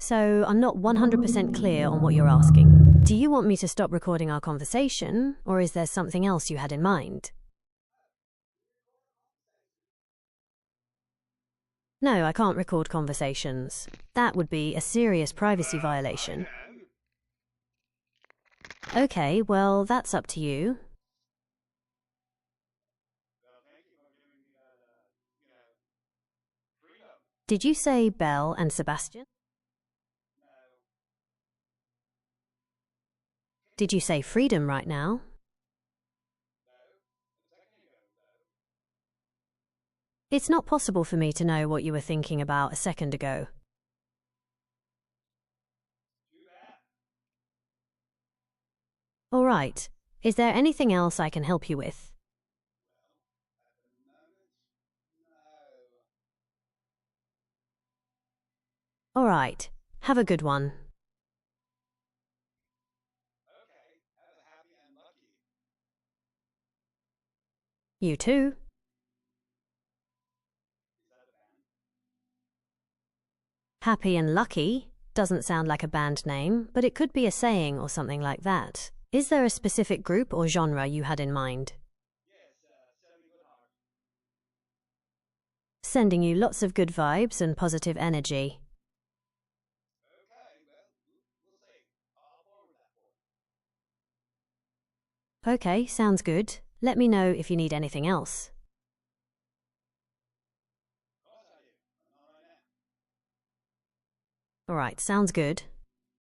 so I'm not 100% clear on what you're asking. Do you want me to stop recording our conversation, or is there something else you had in mind? No, I can't record conversations. That would be a serious privacy violation. Okay, well, that's up to you. Did you say Belle and Sebastian? Did you say freedom right now? It's not possible for me to know what you were thinking about a second ago. All right. Is there anything else I can help you with? All right. Have a good one. You too. Happy and Lucky doesn't sound like a band name, but it could be a saying or something like that. Is there a specific group or genre you had in mind? Sending you lots of good vibes and positive energy. Okay, sounds good. Let me know if you need anything else. All right, sounds good.